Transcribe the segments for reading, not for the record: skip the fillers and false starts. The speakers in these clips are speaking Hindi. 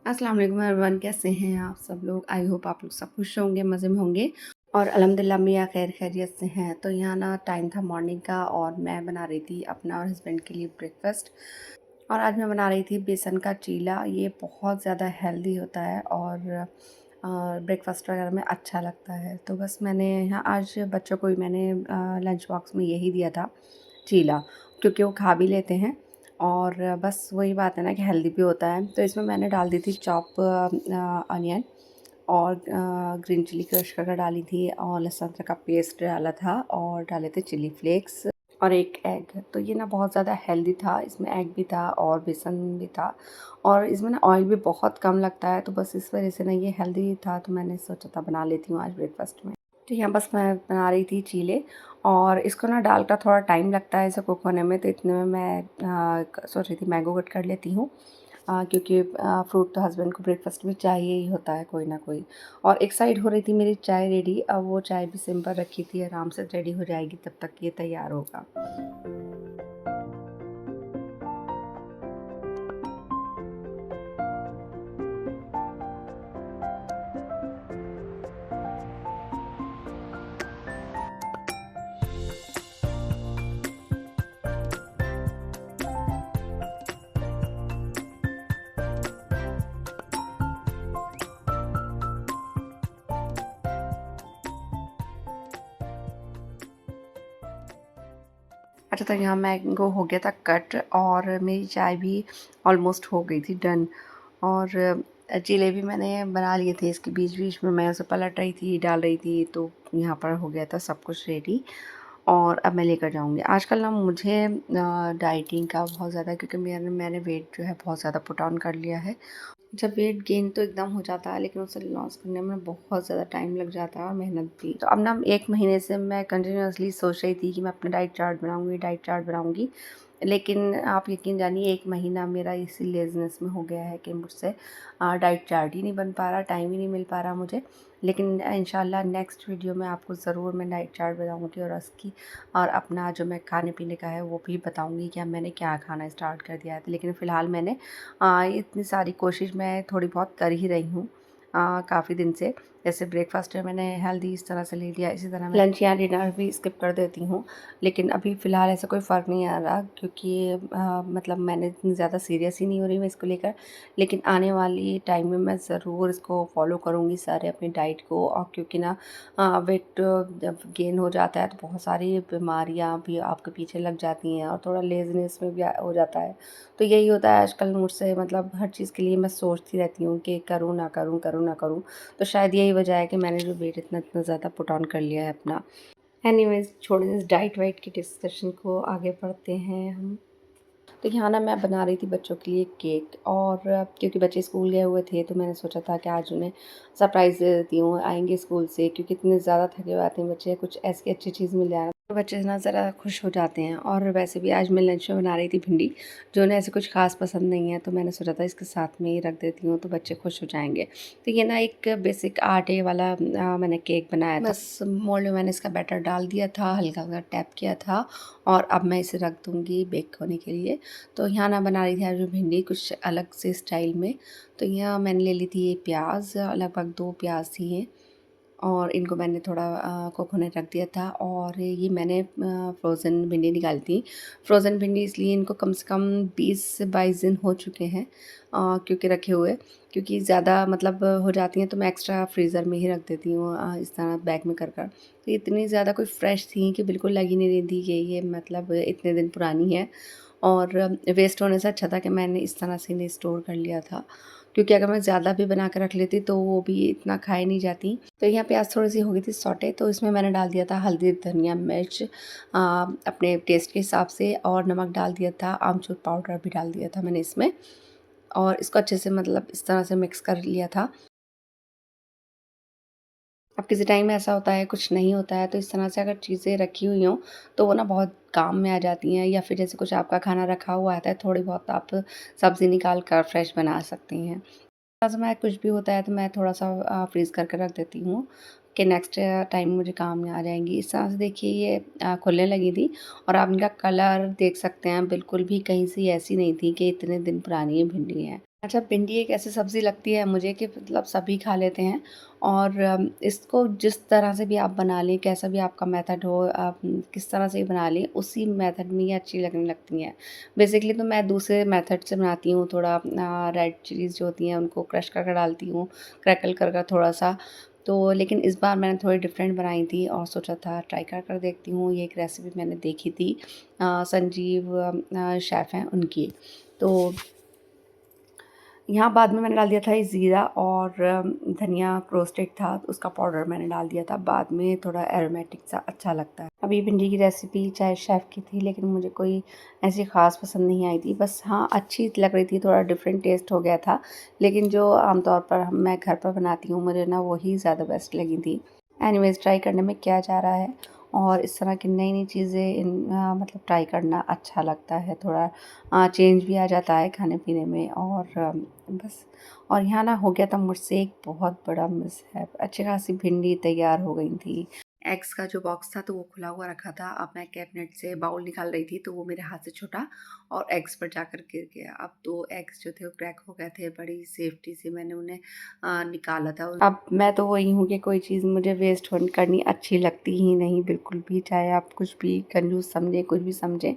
अस्सलाम वालेकुम एवरीवन, कैसे हैं आप सब लोग। आई होप आप लोग सब खुश होंगे, मज़े में होंगे और अल्हम्दुलिल्लाह मियाँ खैर खैरियत से हैं। तो यहाँ ना टाइम था मॉर्निंग का और मैं बना रही थी अपना और हस्बैंड के लिए ब्रेकफास्ट। और आज मैं बना रही थी बेसन का चीला। ये बहुत ज़्यादा हेल्दी होता है और ब्रेकफास्ट वगैरह में अच्छा लगता है। तो बस मैंने यहाँ आज बच्चों को भी मैंने लंच बॉक्स में यही दिया था, चीला, क्योंकि वो खा भी लेते हैं और बस वही बात है ना कि हेल्दी भी होता है। तो इसमें मैंने डाल दी थी चॉप अनियन और ग्रीन चिली क्रश करके डाली थी और लहसुन अदरक का पेस्ट डाला था और डाले थे चिली फ्लेक्स और एक एग। तो ये ना बहुत ज़्यादा हेल्दी था, इसमें एग भी था और बेसन भी था और इसमें ना ऑयल भी बहुत कम लगता है। तो बस इस वजह से ना ये हेल्दी था, तो मैंने सोचा था बना लेती हूँ आज ब्रेकफास्ट में। तो यहाँ बस मैं बना रही थी चीले और इसको ना डालकर थोड़ा टाइम लगता है इसे कुक होने में। तो इतने में मैं सोच रही थी मैंगो कट कर लेती हूँ, क्योंकि फ्रूट तो हस्बैंड को ब्रेकफास्ट में चाहिए ही होता है कोई ना कोई। और एक साइड हो रही थी मेरी चाय रेडी। अब वो चाय भी सिंपल रखी थी, आराम से रेडी हो जाएगी तब तक ये तैयार होगा। अच्छा, तो यहाँ मैंगो हो गया था कट और मेरी चाय भी ऑलमोस्ट हो गई थी डन। और जलेबी मैंने बना लिए थे, इसके बीच बीच में मैं उसे पलट रही थी, डाल रही थी, तो यहाँ पर हो गया था सब कुछ रेडी। और अब मैं लेकर जाऊँगी। आजकल ना मुझे डाइटिंग का बहुत ज़्यादा, क्योंकि मैंने वेट जो है बहुत ज़्यादा पुट ऑन कर लिया है। जब वेट गेन तो एकदम हो जाता है, लेकिन उसे लॉस करने में बहुत ज़्यादा टाइम लग जाता है और मेहनत भी। तो अब ना 1 महीने से मैं कंटिन्यूअसली सोच रही थी कि मैं अपना डाइट चार्ट बनाऊँगी। लेकिन आप यकीन जानिए 1 महीना मेरा इसी लेज़ीनेस में हो गया है कि मुझसे डाइट चार्ट ही नहीं बन पा रहा, टाइम ही नहीं मिल पा रहा मुझे। लेकिन इंशाल्लाह नेक्स्ट वीडियो में आपको ज़रूर मैं डाइट चार्ट बताऊँगी और उसकी और अपना जो मैं खाने-पीने का है वो भी बताऊँगी कि अब मैंने क्या खाना स्टार्ट कर दिया है। लेकिन फ़िलहाल मैंने इतनी सारी कोशिश मैं थोड़ी बहुत कर ही रही हूँ काफ़ी दिन से। जैसे ब्रेकफ़ास्ट में मैंने हेल्दी इस तरह से ले लिया, इसी तरह मैं लंच या डिनर भी स्किप कर देती हूँ। लेकिन अभी फ़िलहाल ऐसा कोई फ़र्क नहीं आ रहा, क्योंकि मतलब मैंने इतनी ज़्यादा सीरियस ही नहीं हो रही मैं इसको लेकर। लेकिन आने वाली टाइम में मैं ज़रूर इसको फ़ॉलो करूँगी सारे अपनी डाइट को। और क्योंकि ना वेट जब गेन हो जाता है तो बहुत सारी बीमारियाँ भी आपके पीछे लग जाती हैं और थोड़ा लेज़ीनेस में भी हो जाता है। तो यही होता है आजकल मुझसे, मतलब हर चीज़ के लिए मैं सोचती रहती हूँ कि करूँ ना करूँ, करूँ ना करूँ। तो शायद यही वजह है कि मैंने जो वेट इतना इतना ज़्यादा पुट ऑन कर लिया है अपना। एनीवेज़, छोड़िए इस डाइट वाइट की डिस्कशन को, आगे बढ़ते हैं हम। तो यहाँ ना मैं बना रही थी बच्चों के लिए केक और क्योंकि बच्चे स्कूल गए हुए थे तो मैंने सोचा था कि आज उन्हें सरप्राइज़ दे देती हूँ, आएँगे स्कूल से, क्योंकि इतने ज़्यादा थके हुए आते हैं बच्चे, कुछ ऐसी अच्छी चीज़ मिल जाए तो बच्चे ना ज़रा खुश हो जाते हैं। और वैसे भी आज मैं लंच में बना रही थी भिंडी, जो उन्हें ऐसे कुछ ख़ास पसंद नहीं है, तो मैंने सोचा था इसके साथ में ही रख देती हूँ तो बच्चे खुश हो जाएँगे। तो ये ना एक बेसिक आटे वाला मैंने केक बनाया था। बस मोल्ड में मैंने इसका बैटर डाल दिया था, हल्का-हल्का टैप किया था और अब मैं इसे रख दूँगी बेक होने के लिए। तो यहाँ ना बना रही थी आज मैं भिंडी कुछ अलग से स्टाइल में। तो यहाँ मैंने ले ली थी ये प्याज, लगभग 2 प्याज थी ये और इनको मैंने थोड़ा कुक होने रख दिया था। और ये मैंने फ्रोज़न भिंडी निकाली थी। फ्रोज़न भिंडी इसलिए इनको कम से कम 20 से 22 दिन हो चुके हैं क्योंकि रखे हुए, क्योंकि ज़्यादा मतलब हो जाती हैं तो मैं एक्स्ट्रा फ्रीज़र में ही रख देती हूँ इस तरह बैग में कर कर। तो इतनी ज़्यादा कोई फ्रेश थी कि बिल्कुल लग ही नहीं रही थी कि ये मतलब इतने दिन पुरानी है। और वेस्ट होने से अच्छा था कि मैंने इस तरह से इन्हें स्टोर कर लिया था, क्योंकि अगर मैं ज़्यादा भी बना के रख लेती तो वो भी इतना खाई नहीं जाती। तो यहाँ प्याज थोड़ी-सी हो गई थी सौटे, तो इसमें मैंने डाल दिया था हल्दी, धनिया, मिर्च अपने टेस्ट के हिसाब से और नमक डाल दिया था, आमचूर पाउडर भी डाल दिया था मैंने इसमें और इसको अच्छे से मतलब इस तरह से मिक्स कर लिया था। अब किसी टाइम ऐसा होता है कुछ नहीं होता है, तो इस तरह से अगर चीज़ें रखी हुई हों तो वो ना बहुत काम में आ जाती हैं, या फिर जैसे कुछ आपका खाना रखा हुआ आता है, थोड़ी बहुत आप सब्ज़ी निकाल कर फ्रेश बना सकती हैं। मैं कुछ भी होता है तो मैं थोड़ा-सा फ्रीज़ करके रख देती हूँ कि नेक्स्ट टाइम मुझे काम में आ जाएँगी। इस तरह से देखिए ये खुलने लगी थी और आप इनका कलर देख सकते हैं, बिल्कुल भी कहीं से ऐसी नहीं थी कि इतने दिन पुरानी ये भिंडी है। अच्छा, भिंडी एक ऐसी सब्ज़ी लगती है मुझे कि मतलब सभी खा लेते हैं और इसको जिस तरह से भी आप बना लें, कैसा भी आपका मेथड हो, आप किस तरह से भी बना लें, उसी मेथड में ये अच्छी लगने लगती हैं। बेसिकली तो मैं दूसरे मेथड से बनाती हूँ, थोड़ा रेड चिलीज़ जो होती हैं उनको क्रश करके डालती हूँ, क्रैकल कर कर थोड़ा-सा। तो लेकिन इस बार मैंने थोड़ी डिफरेंट बनाई थी और सोचा था ट्राई कर देखती हूँ। ये एक रेसिपी मैंने देखी थी संजीव शेफ़ हैं उनकी। तो यहाँ बाद में मैंने डाल दिया था ये ज़ीरा और धनिया रोस्टेड था तो उसका पाउडर मैंने डाल दिया था बाद में, थोड़ा एरोमेटिक सा अच्छा लगता है। अभी भिंडी की रेसिपी चाहे शेफ़ की थी लेकिन मुझे कोई ऐसी ख़ास पसंद नहीं आई थी, बस हाँ अच्छी लग रही थी, थोड़ा डिफरेंट टेस्ट हो गया था। लेकिन जो आमतौर पर मैं घर पर बनाती हूँ मुझे ना वही ज़्यादा बेस्ट लगी थी। एनीवेज़ ट्राई करने में क्या जा रहा है, और इस तरह की नई-नई चीज़ें मतलब ट्राई करना अच्छा लगता है, थोड़ा चेंज भी आ जाता है खाने-पीने में और बस। और यहाँ ना हो गया था मुझसे एक बहुत बड़ा मिसहैप, अच्छी खासी भिंडी तैयार हो गई थी। एग्स का जो बॉक्स था तो वो खुला हुआ रखा था, अब मैं कैबिनेट से बाउल निकाल रही थी तो वो मेरे हाथ से छूटा और एग्स पर जाकर गिर गया। अब 2 एग्स जो थे वो क्रैक हो गए थे, बड़ी सेफ्टी से मैंने उन्हें निकाला था। अब मैं तो वही हूँ कि कोई चीज़ मुझे वेस्ट होन करनी अच्छी लगती ही नहीं बिल्कुल भी, चाहे आप कुछ भी कंजूस समझें, कुछ भी समझें।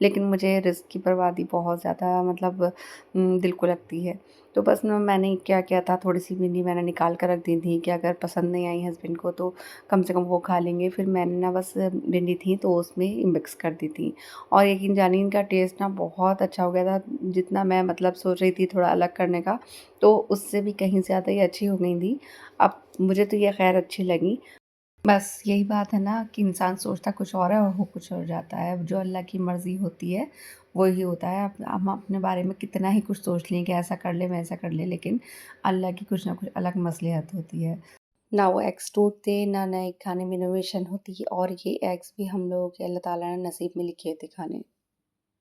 लेकिन मुझे रिस्क की बर्बादी बहुत ज़्यादा मतलब दिल को लगती है। तो बस ना मैंने क्या किया था, थोड़ी-सी भिंडी मैंने निकाल कर रख दी थी कि अगर पसंद नहीं आई हस्बैंड को तो कम से कम वो खा लेंगे। फिर मैंने ना बस भिंडी थी तो उसमें मिक्स कर दी थी और यकीन जानिए इनका टेस्ट ना बहुत अच्छा हो गया था। जितना मैं मतलब सोच रही थी थोड़ा अलग करने का, तो उससे भी कहीं ज़्यादा ही अच्छी हो गई थी। अब मुझे तो ये ख़ैर अच्छी लगी। बस यही बात है ना कि इंसान सोचता कुछ और है और हो कुछ और जाता है। अब जो अल्लाह की मर्ज़ी होती है, वही होता है। अब हम अपने बारे में कितना ही कुछ सोच लें कि ऐसा कर लें, वैसा कर लें, लेकिन अल्लाह की कुछ ना कुछ अलग मसलहत होती है। ना वो एग्स टूटते, ना नए खाने में इनोवेशन होती और ये एग्स भी हम लोगों के अल्लाह ताला ने नसीब में लिखे थे खाने।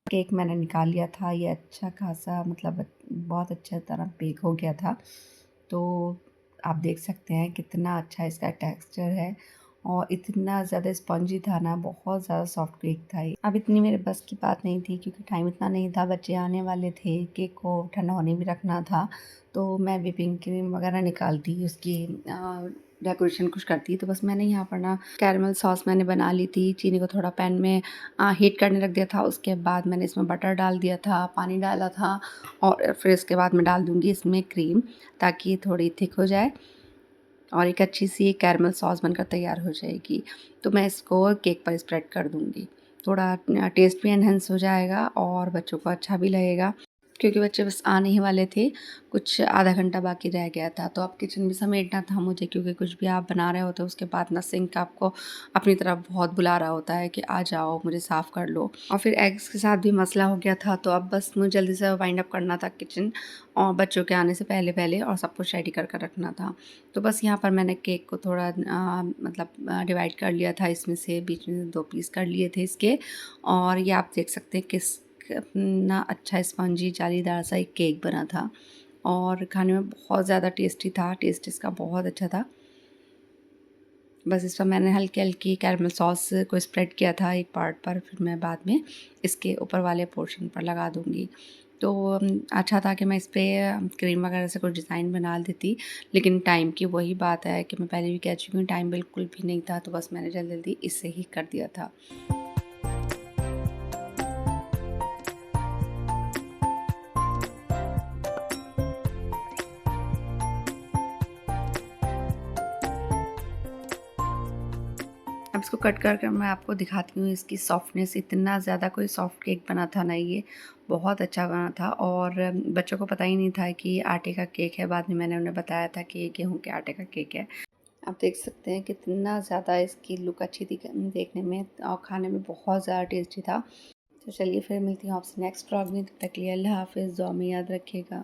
केक मैंने निकाल लिया था, ये अच्छा खासा मतलब बहुत अच्छा तरह बेक हो गया था। तो आप देख सकते हैं कितना अच्छा इसका टेक्सचर है और इतना ज़्यादा स्पंजी था ना, बहुत ज़्यादा सॉफ्ट केक था ये। अब इतनी मेरे बस की बात नहीं थी क्योंकि टाइम इतना नहीं था, बच्चे आने वाले थे, केक को ठंडा होने भी रखना था। तो मैं व्हिपिंग क्रीम वगैरह निकालती, उसकी डेकोरेशन कुछ करती, तो बस मैंने यहाँ पर ना कैरेमल सॉस मैंने बना ली थी। चीनी को थोड़ा पैन में हीट करने रख दिया था, उसके बाद मैंने इसमें बटर डाल दिया था, पानी डाला था और फिर इसके बाद मैं डाल दूँगी इसमें क्रीम ताकि ये थोड़ी थिक हो जाए और एक अच्छी सी कैरेमल सॉस बनकर तैयार हो जाएगी। तो मैं इसको केक पर स्प्रेड कर दूँगी। थोड़ा टेस्ट भी एनहांस हो जाएगा और बच्चों को अच्छा भी लगेगा क्योंकि बच्चे बस आने ही वाले थे, कुछ आधा घंटा बाकी रह गया था। तो अब किचन भी समेटना था मुझे क्योंकि कुछ भी आप बना रहे होते हो उसके बाद ना सिंक आपको अपनी तरफ बहुत बुला रहा होता है कि आ जाओ मुझे साफ़ कर लो। और फिर एग्स के साथ भी मसला हो गया था, तो अब बस मुझे जल्दी से वाइंड अप करना था किचन और बच्चों के आने से पहले-पहले और सब कुछ रेडी कर रखना था। तो बस यहाँ पर मैंने केक को थोड़ा मतलब डिवाइड कर लिया था, इसमें से बीच में 2 पीस कर लिए थे इसके और ये आप देख सकते हैं कितना अच्छा स्पंजी जालीदार सा एक केक बना था और खाने में बहुत ज़्यादा टेस्टी था, टेस्ट इसका बहुत अच्छा था। बस इस पर मैंने हल्की-हल्की कैरेमल सॉस को स्प्रेड किया था एक पार्ट पर, फिर मैं बाद में इसके ऊपर वाले पोर्शन पर लगा दूँगी। तो अच्छा था कि मैं इस पे क्रीम वगैरह से कुछ डिज़ाइन बना देती, लेकिन टाइम की वही बात है कि मैं पहले भी कह चुकी हूँ टाइम बिल्कुल भी नहीं था, तो बस मैंने जल्दी-जल्दी इससे ही कर दिया था। अब इसको कट कर कर मैं आपको दिखाती हूँ इसकी सॉफ्टनेस, इतना ज़्यादा कोई सॉफ्ट केक बना था ना ये, बहुत अच्छा बना था और बच्चों को पता ही नहीं था कि ये आटे का केक है, बाद में मैंने उन्हें बताया था कि ये गेहूँ के आटे का केक है। आप देख सकते हैं कितना ज़्यादा इसकी लुक अच्छी थी देखने में और खाने में बहुत ज़्यादा टेस्टी था। तो चलिए फिर मिलती हूँ आपसे नेक्स्ट व्लॉग में, तब तक के लिए अल्लाह हाफ़िज़, दुआ में याद रखिएगा।